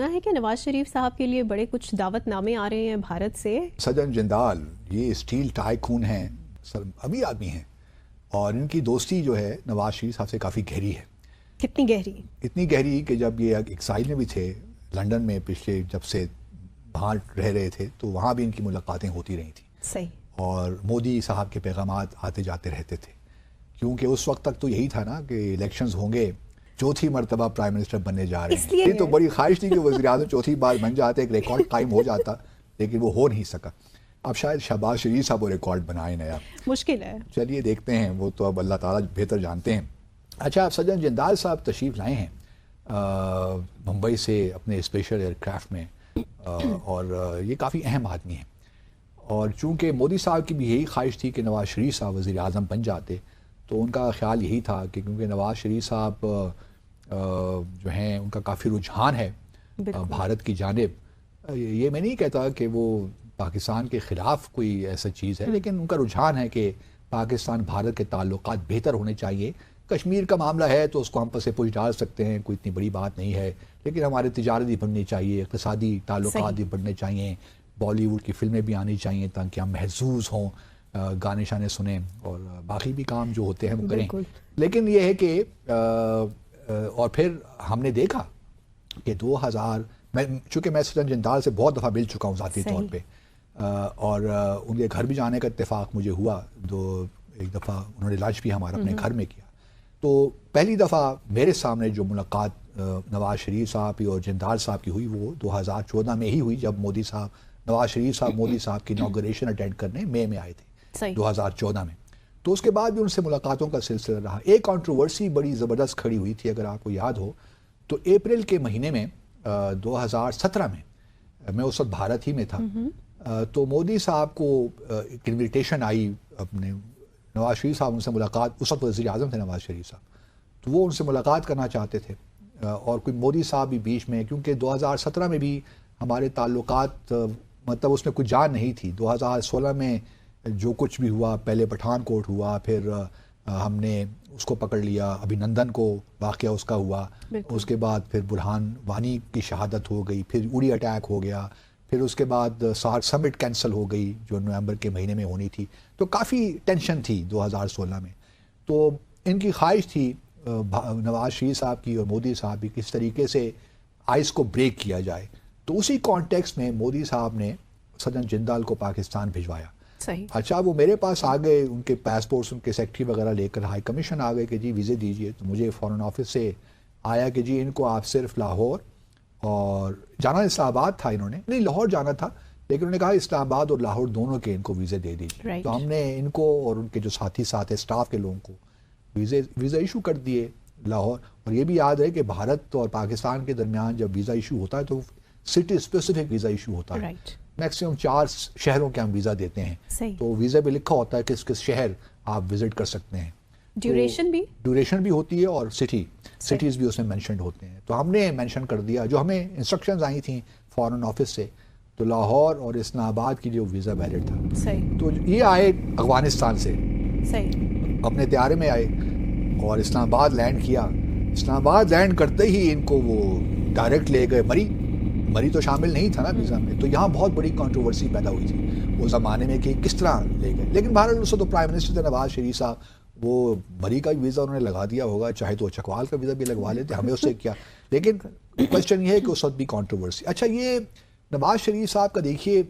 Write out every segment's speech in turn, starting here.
سنا ہے کہ نواز شریف صاحب کے لیے بڑے کچھ دعوت نامے آ رہے ہیں بھارت سے. سجن جندال یہ اسٹیل ٹائکون ہیں, ابھی آدمی ہیں, اور ان کی دوستی جو ہے نواز شریف صاحب سے کافی گہری ہے. کتنی گہری؟ اتنی گہری کہ جب یہ ایکسائل میں بھی تھے لنڈن میں, پچھلے جب سے وہاں رہ رہے تھے تو وہاں بھی ان کی ملاقاتیں ہوتی رہی تھیں. صحیح. اور مودی صاحب کے پیغامات آتے جاتے رہتے تھے, کیونکہ اس وقت تک تو یہی تھا نا کہ الیکشنز ہوں گے, چوتھی مرتبہ پرائم منسٹر بننے جا رہے ہیں. یہ تو بڑی خواہش تھی کہ وزیر اعظم چوتھی بار بن جاتے, ایک ریکارڈ قائم ہو جاتا, لیکن وہ ہو نہیں سکا. اب شاید شہباز شریف صاحب وہ ریکارڈ بنائے نیا, مشکل ہے. چلیے دیکھتے ہیں, وہ تو اب اللہ تعالیٰ بہتر جانتے ہیں. اچھا, آپ سجن جندال صاحب تشریف لائے ہیں ممبئی سے اپنے اسپیشل ایئر کرافٹ میں, اور یہ کافی اہم آدمی ہیں. اور چونکہ مودی صاحب کی بھی یہی خواہش تھی کہ نواز شریف صاحب وزیر اعظم بن جاتے, تو ان کا خیال یہی تھا کہ کیونکہ نواز شریف صاحب جو ہیں ان کا کافی رجحان ہے بھارت کی جانب. یہ میں نہیں کہتا کہ وہ پاکستان کے خلاف کوئی ایسا چیز ہے, لیکن ان کا رجحان ہے کہ پاکستان بھارت کے تعلقات بہتر ہونے چاہیے. کشمیر کا معاملہ ہے تو اس کو ہم پس پوچھ ڈال سکتے ہیں, کوئی اتنی بڑی بات نہیں ہے, لیکن ہمارے تجارت بھی بڑھنی چاہیے, اقتصادی تعلقات بھی بڑھنے چاہیے, بالی ووڈ کی فلمیں بھی آنی چاہیے تاکہ ہم محظوظ ہوں, گانے شانے سنیں, اور باقی بھی کام جو ہوتے ہیں وہ کریں. لیکن یہ ہے کہ اور پھر ہم نے دیکھا کہ 2000 چونکہ میں سجن جندال سے بہت دفعہ مل چکا ہوں ذاتی طور پہ, اور ان کے گھر بھی جانے کا اتفاق مجھے ہوا, ایک دفعہ انہوں نے لنچ بھی ہمارا اپنے گھر میں کیا. تو پہلی دفعہ میرے سامنے جو ملاقات نواز شریف صاحب کی اور جندال صاحب کی ہوئی وہ 2014 میں ہی ہوئی, جب نواز شریف صاحب مودی صاحب کی انوگریشن اٹینڈ کرنے مئی میں آئے تھے 2014 میں. تو اس کے بعد بھی ان سے ملاقاتوں کا سلسلہ رہا. ایک کنٹروورسی بڑی زبردست کھڑی ہوئی تھی, اگر آپ کو یاد ہو تو اپریل کے مہینے میں 2017 میں اس وقت بھارت ہی میں تھا, تو مودی صاحب کو ایک انویٹیشن آئی, اپنے نواز شریف صاحب ان سے ملاقات, اس وقت وزیر اعظم تھے نواز شریف صاحب, تو وہ ان سے ملاقات کرنا چاہتے تھے, اور کوئی مودی صاحب بھی بیچ میں, کیونکہ 2017 میں بھی ہمارے تعلقات مطلب اس میں کوئی جان نہیں تھی. 2016 میں جو کچھ بھی ہوا, پہلے پٹھان کوٹ ہوا, پھر ہم نے اس کو پکڑ لیا, ابھینندن کو واقعہ اس کا ہوا, اس کے بعد پھر برہان وانی کی شہادت ہو گئی, پھر اڑی اٹیک ہو گیا, پھر اس کے بعد سارک سمٹ کینسل ہو گئی جو نومبر کے مہینے میں ہونی تھی. تو کافی ٹینشن تھی 2016 میں. تو ان کی خواہش تھی نواز شریف صاحب کی اور مودی صاحب کی کس طریقے سے آئس کو بریک کیا جائے. تو اسی کانٹیکسٹ میں مودی صاحب نے سجن جندال کو پاکستان بھجوایا. اچھا, وہ میرے پاس آ گئے, ان کے پاسپورٹس, ان کے سیکٹری وغیرہ لے کر ہائی کمیشن آ گئے کہ جی ویزے دیجئے. تو مجھے فارن آفس سے آیا کہ جی ان کو آپ صرف لاہور, اور جانا اسلام آباد تھا, انہوں نے نہیں لاہور جانا تھا, لیکن انہوں نے کہا اسلام آباد اور لاہور دونوں کے ان کو ویزے دے دیجیے. تو ہم نے ان کو اور ان کے جو ساتھی ساتھ اسٹاف کے لوگوں کو ویزا ایشو کر دیے لاہور. اور یہ بھی یاد ہے کہ بھارت اور پاکستان کے درمیان جب ویزا ایشو ہوتا ہے تو سٹی اسپیسیفک ویزا ایشو ہوتا ہے, میکسیمم 4 شہروں کے ہم ویزا دیتے ہیں. تو ویزا پہ لکھا ہوتا ہے کس کس شہر آپ وزٹ کر سکتے ہیں, ڈیوریشن بھی ہوتی ہے, اور سٹیز بھی اس میں مینشنڈ ہوتے ہیں. تو ہم نے مینشن کر دیا جو ہمیں انسٹرکشنز آئی تھیں فارن آفس سے, تو لاہور اور اسلام آباد کے لیے ویزا ویلڈ تھا. تو یہ آئے افغانستان سے, اپنے طیارے میں آئے اور اسلام آباد لینڈ کیا. اسلام آباد لینڈ کرتے ہی ان کو وہ ڈائریکٹ لے گئے مری تو شامل نہیں تھا نا ویزا میں. تو یہاں بہت بڑی کنٹروورسی پیدا ہوئی تھی اس زمانے میں کہ کس طرح لے گئے. لیکن بہرحال اس تو پرائم منسٹر تھے نواز شریف صاحب, وہ مری کا ویزا انہوں نے لگا دیا ہوگا, چاہے تو چکوال کا ویزا بھی لگوا لیتے, ہمیں اس سے کیا. لیکن کوشچن یہ ہے کہ اس وقت بھی کنٹروورسی. اچھا, یہ نواز شریف صاحب کا دیکھیے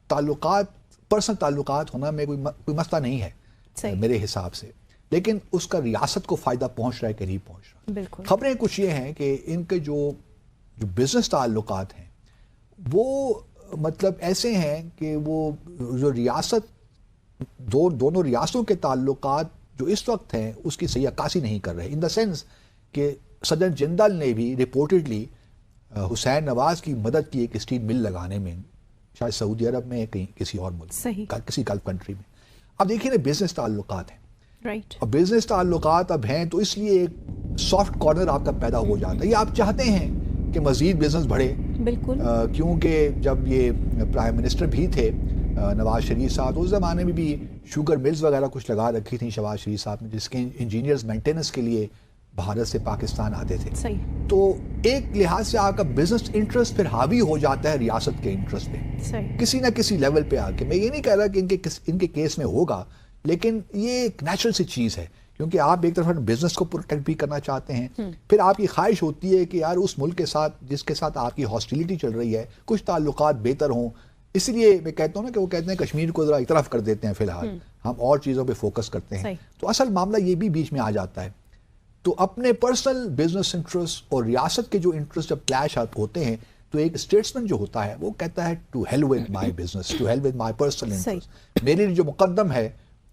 تعلقات, پرسنل تعلقات ہونا میں کوئی مسئلہ نہیں ہے میرے حساب سے, لیکن اس کا ریاست کو فائدہ پہنچ رہا ہے کہ نہیں پہنچ رہا. خبریں کچھ یہ ہیں کہ ان کے جو بزنس تعلقات ہیں وہ مطلب ایسے ہیں کہ وہ جو ریاست دونوں ریاستوں کے تعلقات جو اس وقت ہیں اس کی صحیح عکاسی نہیں کر رہے, ان دا سینس کہ سجن جندال نے بھی رپورٹڈلی حسین نواز کی مدد کی ایک اسٹیل مل لگانے میں, شاید سعودی عرب میں کہیں کسی اور ملک, کسی گلف کنٹری میں. اب دیکھیے نا بزنس تعلقات ہیں, اور بزنس تعلقات اب ہیں تو اس لیے ایک سافٹ کارنر آپ کا پیدا ہو جاتا ہے. یہ آپ چاہتے ہیں کہ مزید بزنس بڑھے, بالکل, کیونکہ جب یہ پرائم منسٹر بھی تھے نواز شریف صاحب, اس زمانے میں بھی شوگر ملز وغیرہ کچھ لگا رکھی تھیں شہباز شریف صاحب نے, جس کے انجینئرز مینٹیننس کے لیے بھارت سے پاکستان آتے تھے. صحیح. تو ایک لحاظ سے آپ کا بزنس انٹرسٹ پھر حاوی ہو جاتا ہے ریاست کے انٹرسٹ پہ. صحیح. کسی نہ کسی لیول پہ آ کے. میں یہ نہیں کہہ رہا کہ ان کے کیس میں ہوگا, لیکن یہ ایک نیچرل سی چیز ہے, کیونکہ آپ ایک طرف بزنس کو پروٹیکٹ بھی کرنا چاہتے ہیں, پھر آپ کی خواہش ہوتی ہے کہ یار اس ملک کے ساتھ جس کے ساتھ آپ کی ہاسٹیلیٹی چل رہی ہے کچھ تعلقات بہتر ہوں. اس لیے میں کہتا ہوں نا کہ وہ کہتے ہیں کشمیر کو ذرا ایک طرف کر دیتے ہیں, فی الحال ہم اور چیزوں پہ فوکس کرتے ہیں. تو اصل معاملہ یہ بھی بیچ میں آ جاتا ہے. تو اپنے پرسنل بزنس انٹرسٹ اور ریاست کے جو انٹرسٹ جب کلیش ہوتے ہیں تو ایک اسٹیٹسمین جو ہوتا ہے وہ کہتا ہے to hell with my business, to hell with my personal interest. میرے لیے جو مقدم ہے,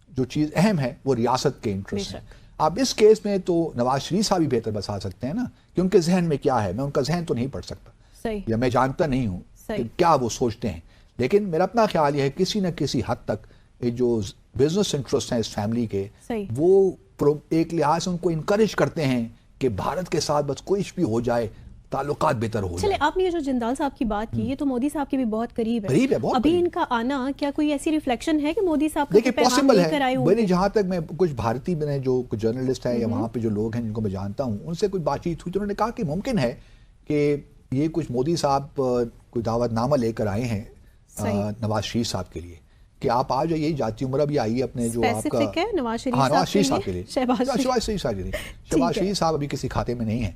جو چیز اہم ہے, وہ ریاست کے انٹرسٹ ہے. اب اس کیس میں تو نواز شریف صاحب بھی بہتر بتا سکتے ہیں نا کہ ان کے ذہن میں کیا ہے. میں ان کا ذہن تو نہیں پڑھ سکتا, یا میں جانتا نہیں ہوں کہ کیا وہ سوچتے ہیں, لیکن میرا اپنا خیال یہ ہے کسی نہ کسی حد تک یہ جو بزنس انٹرسٹ ہیں اس فیملی کے, وہ ایک لحاظ سے ان کو انکریج کرتے ہیں کہ بھارت کے ساتھ بس کچھ بھی ہو جائے تعلقات بہتر ہو جائے. چلے آپ نے یہ جو جندال صاحب کی بات کی, یہ تو مودی صاحب کے بھی بہت قریب ہے. ابھی ان کا آنا کیا کوئی ایسی ریفلیکشن ہے کہ مودی صاحب کو پیغام لے کر آئے ہوں؟ میں جہاں تک میں کچھ بھارتی میں جو کچھ جرنلسٹ ہیں یا وہاں پہ جو لوگ ہیں جن کو میں جانتا ہوں, ان سے کچھ بات چیت ہوئی تو انہوں نے کہا کہ ممکن ہے کہ یہ کچھ مودی صاحب کوئی دعوت نامہ لے کر آئے ہیں نواز شریف صاحب کے لیے کہ آپ آ جائیے, جاتی عمرہ بھی آئی ہے اپنے جو آپ کا نواز شریف صاحب کے لیے, شہباز شریف صاحب ابھی کسی کھاتے میں نہیں ہیں.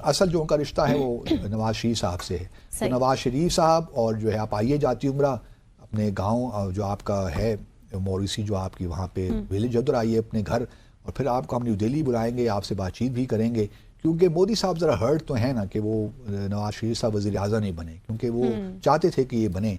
اصل جو ان کا رشتہ ہے وہ نواز شریف صاحب سے ہے. تو نواز شریف صاحب اور جو ہے آپ آئیے جاتی عمرہ اپنے گاؤں جو آپ کا ہے موریسی, جو آپ کی وہاں پہ ولیج, ادھر آئیے اپنے گھر, اور پھر آپ کو ہم نیو دہلی بلائیں گے, آپ سے بات چیت بھی کریں گے. کیونکہ مودی صاحب ذرا ہرٹ تو ہیں نا کہ وہ نواز شریف صاحب وزیر اعظم نہیں بنے, کیونکہ وہ چاہتے تھے کہ یہ بنے.